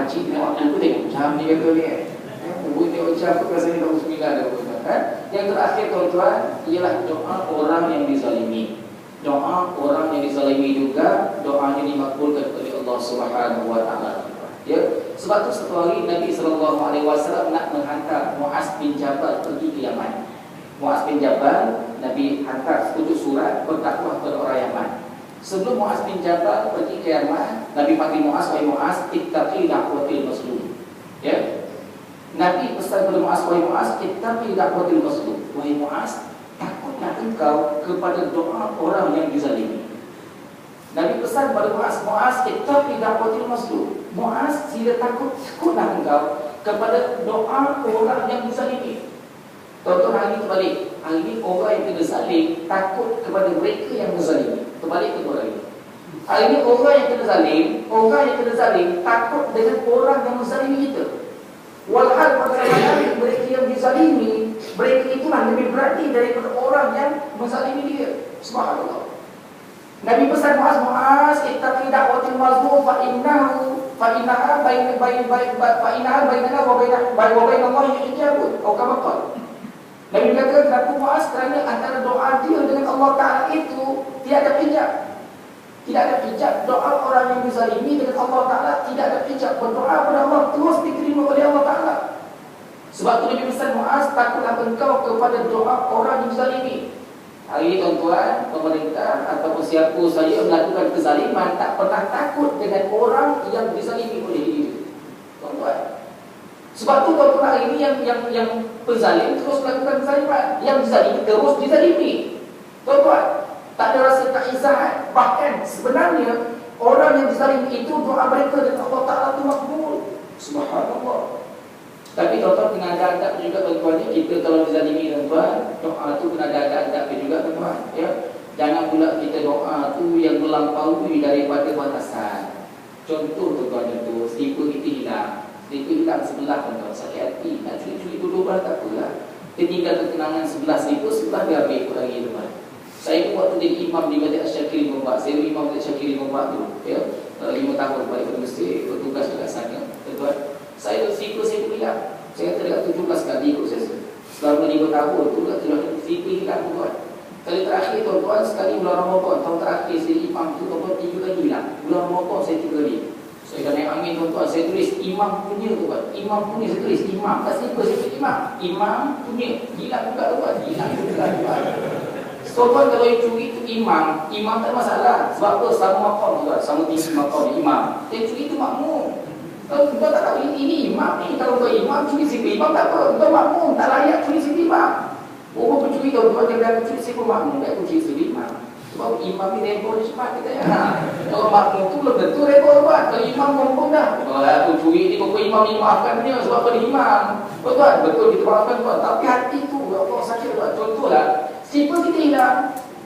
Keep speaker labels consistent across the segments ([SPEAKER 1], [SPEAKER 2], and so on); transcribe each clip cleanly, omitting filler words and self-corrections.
[SPEAKER 1] pakcik tengok aku tengok jam ni kata ni tengok jam aku rasa ni baru 9 dah kan. Yang terakhir tuan-tuan ialah doa orang yang dizalimi. Doa orang yang dizalimi juga doanya dimakbulkan oleh Allah Subhanahu wa taala. Ya, sebab tu satu hari Nabi SAW nak menghantar Muaz bin Jabal pergi ke Yaman. Muaz bin Jabal Nabi hantar 7 surat berdakwah kepada orang Yaman. Sebelum Muaz bin Jabal pergi ke Yaman, Nabi panggil Muaz, wahai Muaz, ittaqi da'watil mazlum. Ya. Nabi pesan kepada Muaz, wahai Muaz, ittaqi da'watil mazlum. Wahai Muaz, takutlah engkau kepada doa orang yang dizalimi. Nabi pesan kepada Muaz, Muaz, ittaqi da'watil mazlum. Muaz, sila takutlah engkau kepada doa orang yang dizalimi. Tuan-tuan, hari ini terbalik. Hari ini orang yang kena zalim takut kepada mereka yang menzalimi. Terbalik ke orang ini. Hari ini orang yang kena zalim takut dengan orang yang menzalimi kita. Walhal pada mereka yang dizalimi, mereka itulah lebih berarti daripada orang yang menzalimi dia. Subhanallah. Nabi pesan Muaz, Muaz, ittaqi da'watil mazlum fa innaha bainana wa bainallahi hijabun. Atau kama qala. Nabi kata, kenapa Muaz? Kerana antara doa dia dengan Allah Ta'ala itu tiada hijab. Tidak ada hijab. Doa orang yang dizalimi dengan Allah Ta'ala tidak ada hijab. Berdoa kepada Allah terus diterima oleh Allah Ta'ala. Sebab itu Nabi pesan Muaz, takutlah engkau kepada doa orang yang dizalimi. Hari ini tuan-tuan, pemerintah ataupun siapa saja melakukan kezaliman tak pernah takut dengan orang yang dizalimi oleh diri. Tuan-tuan. Sebab tu tuan-tuan hari ini yang penzalim terus melakukan kezaliman, yang dizalimi terus dizalimi. Tuan-tuan, tak ada rasa keizahan. Bahkan sebenarnya orang yang dizalimi itu doa mereka dengan Allah Ta'ala itu makbul. Subhanallah. Tapi tuan-tuan kena ada adab juga tuan-tuan. Kita kalau dizalimi tuan-tuan, doa tu kena ada adab juga tuan-tuan. Ya? Jangan pula kita doa tu yang melampaui daripada batasan. Contoh tuan-tuan itu, slipper kita hilang. Slipper hilang sebelah tuan-tuan, sakit hati. Nak curi-curi dulu tak apalah. Dia tinggal kekenangan sebelah slipper, sebelah dia ambil ikut lagi tuan-tuan. Saya pun waktu jadi imam di Masjid Asy-Syakir Gombak. Saya imam Masjid Asy-Syakir Gombak tu, ya, 5 tahun balik ke masjid, bertugas dekat sana, tuan-tuan. Saya slipper saya pun hilang. Saya kata dekat 17 kali ikut saya. Selama 5 tahun tu kat slipper hilang tuan-tuan. Kali terakhir tuan-tuan, sekali bulan Ramadan, tahun terakhir saya imam tu tuan-tuan 3 kali hilang. Bulan Ramadan saya 3 kali. Saya dah naik angin tuan-tuan, saya tulis imam punya tuan. Imam punya saya tulis imam. Kat slipper saya tulis imam. Imam punya. Hilang juga tuan. Hilang juga tuan. Tuan-tuan kalau yang curi itu imam tak masalah. Sebab apa? Sama makam tuan, sama tinggi makam imam. Yang curi itu makmum. Tuan tak tahu ini imam ni. Kalau tuan imam curi slipper imam tak apa. Tuan makmum tak layak curi slipper imam. Orang pencuri tuan-tuan dia berani curi slipper makmum, tak curi slipper imam. Sebab imam ni rebel dia cepat kita ya. Kalau makmum tu belum tentu rebel tuan. Kalau imam ngomong dah. Kalau aku curi ni pokok imam ni maafkan dia sebab apa dia imam. Tuan betul kita maafkan tuan. Tapi hati tu Allah sakit tuan. Contohlah slipper kita hilang.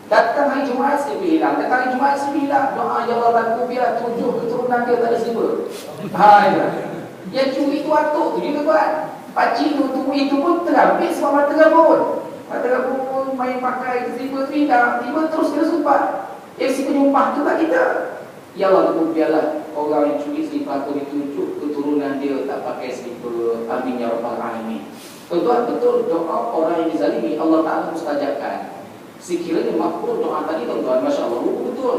[SPEAKER 1] Datang hari Jumaat slipper hilang. Datang hari Jumaat slipper hilang. Doa ya Allah bantu biar 7 keturunan dia tak ada slipper. Ya. Yang curi itu atuk tu juga tuan. Pakcik tu itu pun terlambat sebab mata gabun. Mata gabun pun main pakai slipper tu hilang. Tiba terus kena sumpat. Yang si penyumpah tu tak kita. Ya Allah tu biarlah orang yang curi slipper tu ditunjuk keturunan dia tak pakai slipper. Amin ya rabbal alamin. Tuan-tuan, betul doa orang yang dizalimi Allah Ta'ala mustajabkan. Sekiranya makbul doa tadi tuan-tuan, Masya Allah, betul.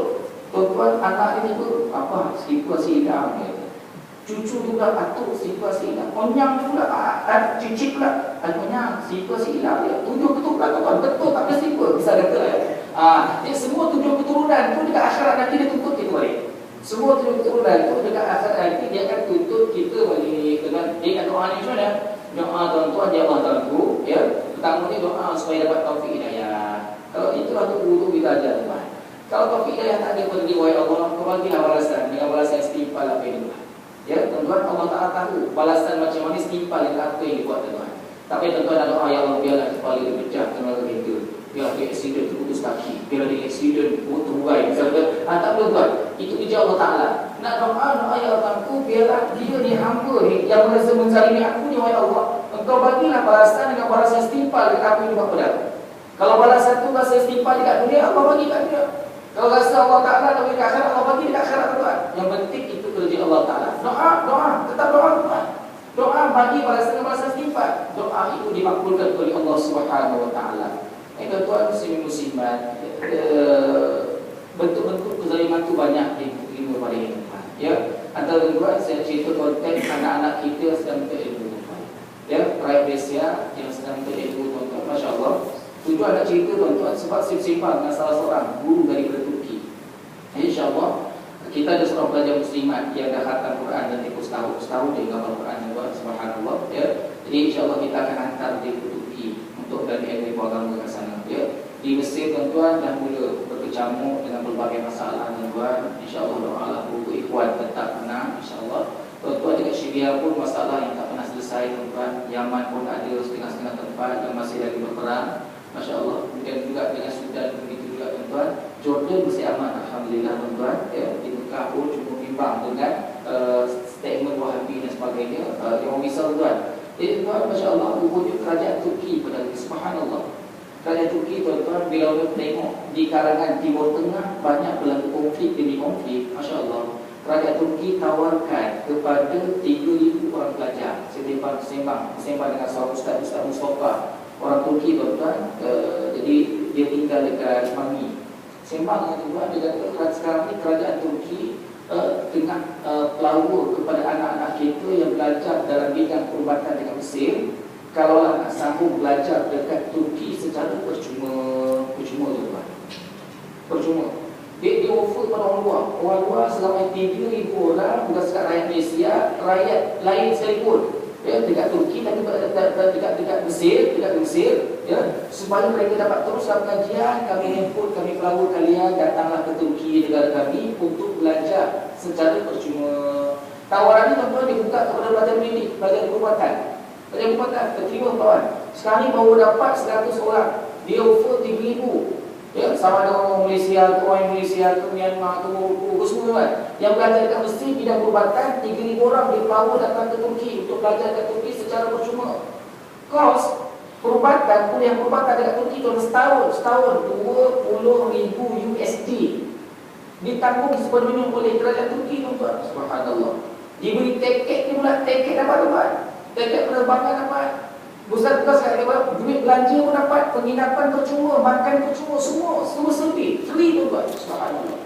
[SPEAKER 1] Tuan-tuan, anak ini pun apa? Slipper hilang. Cucu juga atuk slipper hilang. Onyang pula, cicit pula. Onyang, slipper hilang. 7 keturunan tuan-tuan, betul tak ada slipper. Bisa kata ya. Dia semua 7 keturunan tu dekat akhirat nanti dia tuntut kita balik. Semua 7 keturunan tu dekat akhirat nanti dia akan tuntut kita balik. Dia akan doa ni macam mana? Doa tuan-tuan dia Allah Ta'ala ya. Pertama ni doa supaya dapat taufik hidayah. Kalau itulah tu guru kita ajar tuan. Kalau taufik hidayah tak ada pada diri Allah, kau bagilah balasan dengan balasan yang setimpal apa yang dibuat. Ya, tuan-tuan Allah Ta'ala tahu balasan macam mana setimpal dengan apa yang dibuat tuan. Tapi tuan-tuan ada doa ya Allah biarlah kepala dia pecah kena kereta. Biar dia accident terputus kaki. Biar dia accident terbuai. Misalnya, tak boleh tuan. Itu kerja Allah Ta'ala. Nak doa ya Allahku biarlah dia ni hamba ni yang merasa menzalimi aku ni wahai Allah. Engkau bagilah balasan dengan balasan setimpal dekat apa yang dibuat pada aku. Kalau balasan tu rasa setimpal dekat dunia, Allah bagi kat dia. Kalau rasa Allah Ta'ala tak bagi kat akhirat, Allah bagi dekat akhirat tuan. Yang penting itu kerja Allah Ta'ala, doa, tetap doa tuan. Doa bagi balasan istighfar. Doa itu dimakbulkan oleh Allah Subhanahu Wa Ta'ala. Tuan muslimat, bentuk-bentuk kezaliman itu banyak di ilmu pada ini. Ya, antara tuan saya cerita konteks anak-anak kita sedang berilmu. Ya, rakyat Malaysia yang sedang berilmu tuan-tuan, Masya Allah. Tujuan nak cerita tuan-tuan sebab simpang dengan salah seorang guru daripada Turki. InsyaAllah kita ada seorang pelajar muslimat yang dah khatam Quran dan tempoh setahun dia hafal Quran juga, subhanallah ya. Jadi insyaAllah kita akan hantar dia ke Turki untuk dari ilmu agama ke sana ya. Di Mesir tuan-tuan dah mula berkecamuk dengan berbagai masalah tuan-tuan. InsyaAllah doalah buku ikhwan tetap menang insyaAllah. Tuan-tuan dekat Syria pun masalah yang tak pernah selesai tuan-tuan. Yaman pun ada setengah-setengah tempat yang masih lagi berperang, Masya Allah. Kemudian juga dengan Sudan begitu juga tuan-tuan. Jordan masih aman alhamdulillah tuan-tuan ya. Di Mekah pun cukup bimbang dengan statement Wahabi dan sebagainya yang misal tuan. Jadi tuan, Masya Allah, wujud kerajaan Turki pada hari subhanallah. Kerajaan Turki tuan-tuan bila orang tengok di kalangan Timur Tengah banyak berlaku konflik demi konflik, Masya Allah. Kerajaan Turki tawarkan kepada 3,000 orang pelajar sembang dengan seorang Ustaz Mustafa, orang Turki tuan-tuan. Jadi dia tinggal dekat Mami. Sembang dengan tuan, dia kata sekarang ni kerajaan Turki tengah pelawur kepada anak-anak kita yang belajar dalam bidang perubatan dekat Mesir. Kalau nak sambung belajar dekat Turki secara percuma tuan-tuan. Percuma. Dia offer pada orang luar selama 3,000 orang bukan sekat rakyat Malaysia, rakyat lain sekalipun. Ya, dekat Turki tapi dekat Mesir ya, supaya mereka dapat teruskan pengajian. Kami input, kami pelawur kalian datanglah ke Turki negara kami untuk belajar secara percuma. Tawaran ini tuan-tuan dibuka kepada pelajar medik, pelajar perubatan. Pelajar perubatan terima kawan. Sekarang ni baru dapat 100 orang. Dia offer 3,000. Ya, sama ada orang Malaysia, orang Indonesia, ke Myanmar, ke Morocco, semua kan. Yang belajar dekat Mesir bidang perubatan, 3,000 orang dipelawur datang ke Turki untuk belajar dekat Turki secara percuma. Kos perubatan, kuliah perubatan dekat Turki tu setahun 20,000 USD. Ditanggung sepenuhnya oleh kerajaan Turki tuan-tuan. Subhanallah. Diberi tiket ni pula, tiket dapat tuan. Tiket penerbangan dapat. Ustaz-ustaz kata duit belanja pun dapat, penginapan percuma, makan percuma, semua servis, free tuan-tuan. Subhanallah.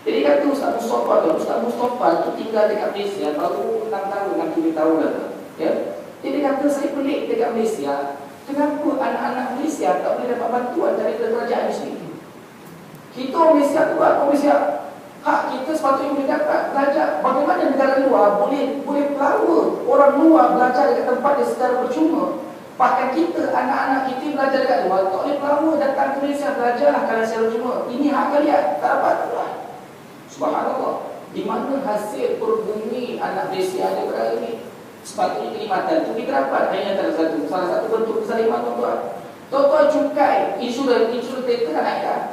[SPEAKER 1] Jadi kata Ustaz Mustafa tu tinggal dekat Malaysia baru 6 tahun, 6-7 tahun dah. Ya. Jadi kata saya pelik dekat Malaysia, kenapa anak-anak Malaysia tak boleh dapat bantuan dari kerajaan di sini? Kita orang Malaysia tu, orang Malaysia hak kita sepatutnya boleh dapat belajar. Bagaimana negara luar boleh pelawur orang luar belajar dekat tempat dia secara percuma. Bahkan kita, anak-anak kita belajar dekat luar, tak boleh pelawur datang ke Malaysia belajarlah kalian secara percuma. Ini hak kalian, tak dapat tuan. Subhanallah. Di mana hasil perbumi anak Malaysia ada berada ini? Sepatutnya kenikmatan itu kita dapat. Hanya salah satu bentuk kezaliman tuan-tuan. Tuan-tuan cukai insurans kereta kan naik kan?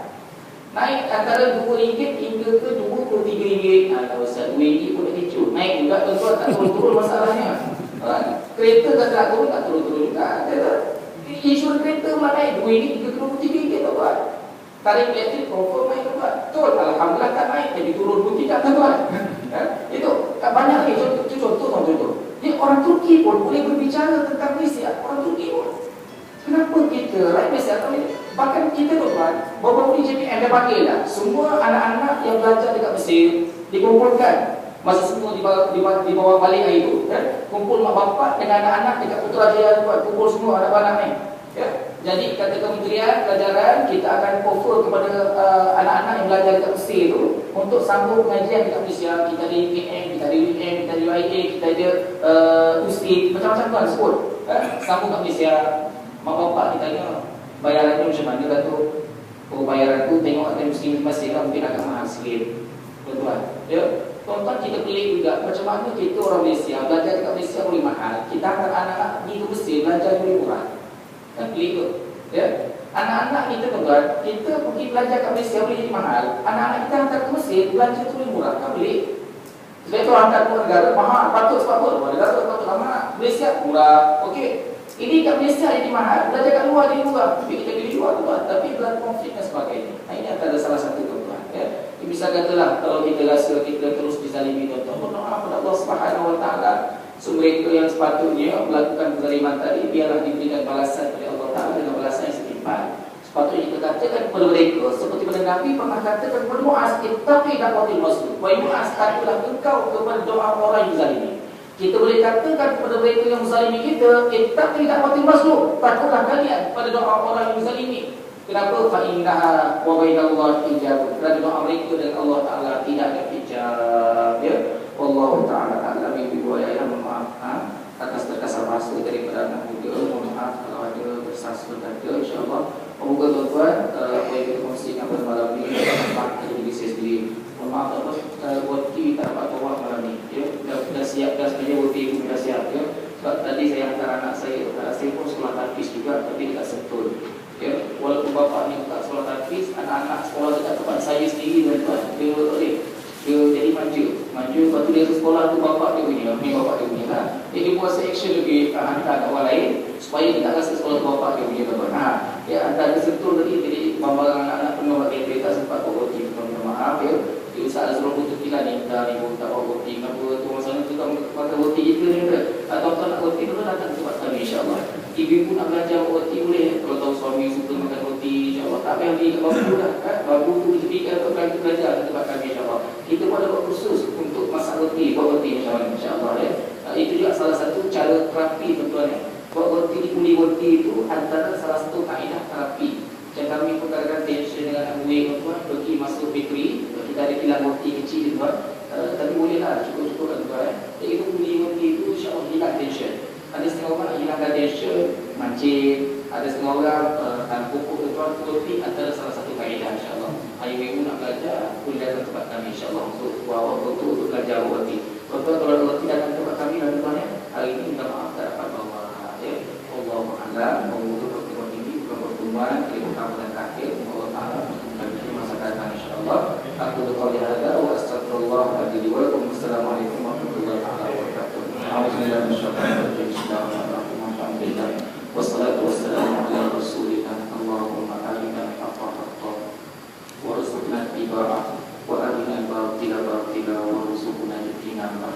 [SPEAKER 1] Naik antara RM2 hingga ke RM23. Kalau Ustaz RM2 pun dah kecut. Naik juga tuan-tuan, tak turun-turun masalahnya. Kereta tak turun juga. Insurans kereta pula naik RM2 hingga ke RM23 tuan-tuan. Tarif elektrik confirm naik tuan-tuan. Betul, alhamdulillah tak naik, jadi turun pun tidak tuan-tuan. Itu banyak lagi contoh tuan-tuan. Jadi orang Turki pun boleh berbicara tentang Malaysia. Orang Turki pun. Kenapa kita rakyat Malaysia tak boleh? Bahkan kita tuan-tuan, baru-baru ni JPM dah panggil dah semua anak-anak yang belajar dekat Mesir dikumpulkan. Masa semua di bawah balik air itu kumpul mak bapak dengan anak-anak dekat Putrajaya tuan, kumpul semua anak-anak ni ya. Jadi kata Kementerian Pelajaran, kita akan offer kepada anak-anak yang belajar dekat Mesir tu untuk sambung pengajian dekat Malaysia. Kita ada UPM, kita ada UM, kita ada UIA, kita ada USID, macam-macam tuan sebut sambung kat Malaysia. Mak bapak kita tanya bayaran tu macam mana lah tu? Oh, bayaran tu tengok ada muslim masih lah, mungkin agak mahal sikit tuan-tuan ya. Tuan-tuan kita pelik juga macam mana kita orang Malaysia belajar dekat Malaysia boleh mahal, kita akan anak-anak di Mesir belajar boleh murah. Kan pelik tu ya. Anak-anak kita tuan-tuan, kita pergi belajar kat Malaysia boleh jadi mahal, anak-anak kita hantar ke Mesir belajar tu boleh murah. Kan pelik. Sebab tu hantar ke negara mahal, patut sebab apa? Negara patut lama, Malaysia murah. Okey. Ini kat Malaysia jadi mahal, belajar kat luar jadi murah. Tapi kita pilih luar tuan, tapi berlaku konflik dan sebagainya. Ini antara salah satu tuan-tuan ya. Bisa katalah kalau kita rasa kita terus dizalimi tuan-tuan, So mereka yang sepatutnya melakukan kezaliman tadi biarlah diberikan balasan oleh Allah Ta'ala dengan balasan yang setimpal. Sepatutnya kita katakan kepada mereka seperti mana Nabi pernah katakan kepada Mu'az, ittaqi da'watil mazlum. Wahai Mu'az, takutlah engkau kepada doa orang yang zalimi. Kita boleh katakan kepada mereka yang zalimi kita, ittaqi da'watil mazlum. Takutlah kalian pada doa orang yang zalimi. Kenapa? Fa innaha wa bainallahi hijab. Kerana doa mereka dan Allah Ta'ala tidak ada hijab, ya. Wallahu ta'ala a'lam biwaya yang memaaf atas terkasar bahasa daripada anak muda. Mohon maaf kalau ada tersasul kata, insyaAllah. Semoga tuan-tuan apa yang kita kongsikan pada malam ini dapat dari diri saya sendiri. Mohon maaf tuan-tuan, Wati tak dapat bawa malam ini, ya. Dah siap, dah sebenarnya Wati pun dah siap, ya. Sebab tadi saya hantar anak saya pun sekolah tahfiz juga, tapi dekat Sentul, ya. Walaupun bapa ni tak sekolah tahfiz, anak-anak sekolah dekat tempat saya sendiri tuan-tuan, dia jadi manja, lepas tu dia ke sekolah tu bapak dia punya, ni bapak dia punya lah. Dia buat action lebih hantar kat orang lain supaya dia tak rasa sekolah tu bapak dia punya tuan-tuan. Ya, antara Sentul tadi, jadi bambang anak-anak pengawal kereta tak sempat bawa roti, minta maaf, ya. Dia Ustaz Azrul pun terkilah ni, minta ni pun tak bawa roti. Kenapa tu masa tu tak makan roti kita ni, atau tuan nak roti tu datang ke tempat kami, insyaAllah. Ibu pun nak belajar roti boleh, kalau tahu suami suka makan roti, insyaAllah. Tak payah beli kat babu dah, kan? Babu tu ditepikan untuk belajar ke tempat kami, insyaAllah. Kita pun ada buat kursus untuk masak roti, buat roti insyaAllah, ya. Itu juga salah satu cara terapi tuan-tuan, ya. Buat roti, uli roti itu antara salah satu kaedah terapi. Dan kami pun kadang-kadang tension dengan anak murid tuan-tuan, pergi masuk bakery, kita ada kilang roti kecil tuan, tapi bolehlah cukup-cukup tuan-tuan. Jadi itu uli roti itu insyaAllah hilang tension. Ada setengah orang nak hilangkan tension, mancing. Ada setengah orang tanpa pokok tuan-tuan, roti antara salah satu kaedah insyaAllah. Hari minggu nak belajar, boleh datang tempat kami insyaAllah untuk bawa untuk belajar roti. Tuan-tuan kalau roti datang tempat kami tuan-tuan, ya, hari ini minta maaf tak dapat bawa, ya. Allahu a'lam. Mengutuk pertemuan ini bukan pertemuan dari pertama dan akhir. Allah Ta'ala menjadi masa datang insyaAllah. Aku berkali hadza wa astagfirullah li wa lakum. Assalamualaikum warahmatullahi wabarakatuh. Bismillahirrahmanirrahim. Wassalatu wassalamu ala rasulillah. Allahumma arina al-haqqa haqqan warzuqna ittiba'ah wa arina al-batila batila warzuqna ijtinabah.